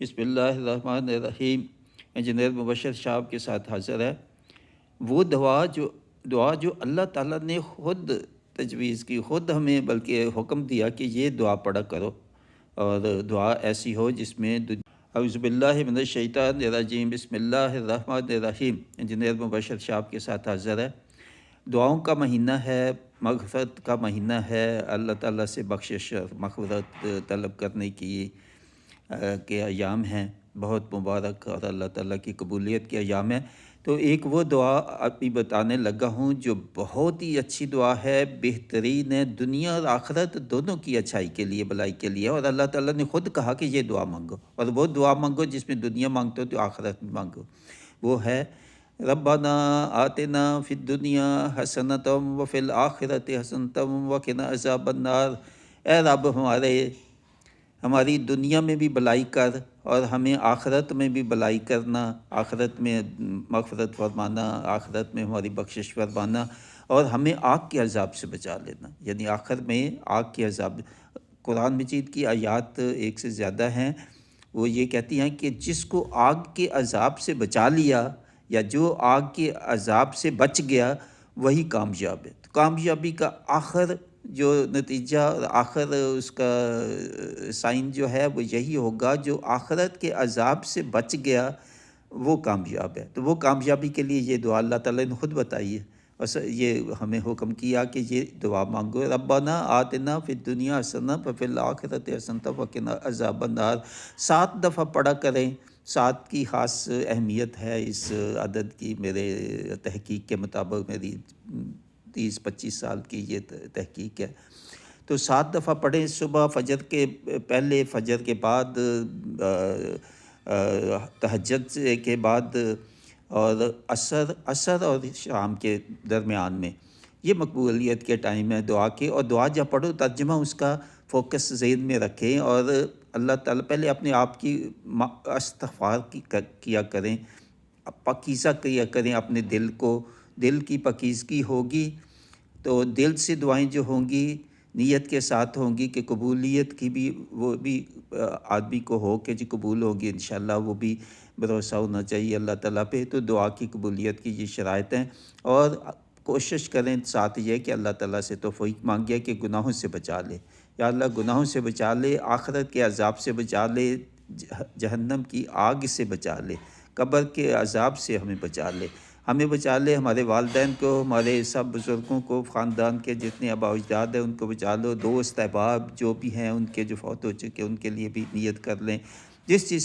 بسم اللہ الرحمن الرحیم۔ انجینئر مبشر صاحب کے ساتھ حاضر ہے وہ دعا جو اللہ تعالیٰ نے خود تجویز کی، خود ہمیں بلکہ حکم دیا کہ یہ دعا پڑھا کرو، اور دعا ایسی ہو جس میں اعوذ باللہ من الشیطان الرجیم بسم اللہ الرحمن الرحیم۔ انجینئر مبشر صاحب کے ساتھ حاضر ہے۔ دعاؤں کا مہینہ ہے، مغفرت کا مہینہ ہے، اللہ تعالیٰ سے بخشش اور مغفرت طلب کرنے کے ایام ہیں، بہت مبارک اور اللہ تعالیٰ کی قبولیت کے ایام ہیں۔ تو ایک وہ دعا ابھی بتانے لگا ہوں جو بہت ہی اچھی دعا ہے، بہترین ہے، دنیا اور آخرت دونوں کی اچھائی کے لیے، بھلائی کے لیے، اور اللہ تعالیٰ نے خود کہا کہ یہ دعا مانگو، اور وہ دعا مانگو جس میں دنیا مانگتے ہو تو آخرت میں مانگو۔ وہ ہے ربنا آتنا فی الدنیا حسنۃ وفی الآخرۃ حسنۃ وقنا عذاب النار۔ اے رب ہماری دنیا میں بھی بھلائی کر اور ہمیں آخرت میں بھی بھلائی کرنا، آخرت میں مغفرت فرمانا، آخرت میں ہماری بخشش فرمانا، اور ہمیں آگ کے عذاب سے بچا لینا، یعنی آخر میں آگ کے عذاب۔ قرآن مجید کی آیات ایک سے زیادہ ہیں، وہ یہ کہتی ہیں کہ جس کو آگ کے عذاب سے بچا لیا یا جو آگ کے عذاب سے بچ گیا وہی کامیاب ہے۔ تو کامیابی کا آخر جو نتیجہ، آخر اس کا سائن جو ہے وہ یہی ہوگا، جو آخرت کے عذاب سے بچ گیا وہ کامیاب ہے۔ تو وہ کامیابی کے لیے یہ دعا اللہ تعالیٰ نے خود بتائی ہے، اور یہ ہمیں حکم کیا کہ یہ دعا مانگو، ربنا آتنا فی الدنیا حسنۃ وفی الآخرۃ حسنۃ وقنا عذاب النار۔ 7 دفعہ پڑھا کریں۔ 7 کی خاص اہمیت ہے اس عدد کی، میرے تحقیق کے مطابق، میری 30-25 سال کی یہ تحقیق ہے۔ تو 7 دفعہ پڑھیں، صبح فجر کے پہلے، فجر کے بعد، تہجد کے بعد، اور عصر اور شام کے درمیان میں۔ یہ مقبولیت کے ٹائم ہے دعا کے، اور دعا جب پڑھو ترجمہ اس کا فوکس ذہن میں رکھیں، اور اللہ تعالیٰ پہلے اپنے آپ کی استغفار کیا کریں، پاکیزہ کیا کریں اپنے دل کو۔ دل کی پاکیزگی ہوگی تو دل سے دعائیں جو ہوں گی نیت کے ساتھ ہوں گی کہ قبولیت کی بھی، وہ بھی آدمی کو ہو کہ جی قبول ہوگی انشاءاللہ، وہ بھی بھروسہ ہونا چاہیے اللہ تعالیٰ پہ۔ تو دعا کی قبولیت کی یہ شرائط ہیں، اور کوشش کریں ساتھ یہ کہ اللہ تعالیٰ سے توفیق مانگے کہ گناہوں سے بچا لے، یا اللہ گناہوں سے بچا لے، آخرت کے عذاب سے بچا لے، جہنم کی آگ سے بچا لے، قبر کے عذاب سے ہمیں بچا لے، ہمیں بچا لے، ہمارے والدین کو، ہمارے سب بزرگوں کو، خاندان کے جتنے آباء و اجداد ہیں ان کو بچا لو، دوست احباب جو بھی ہیں ان کے جو فوت ہو چکے ان کے لیے بھی نیت کر لیں۔ جس چیز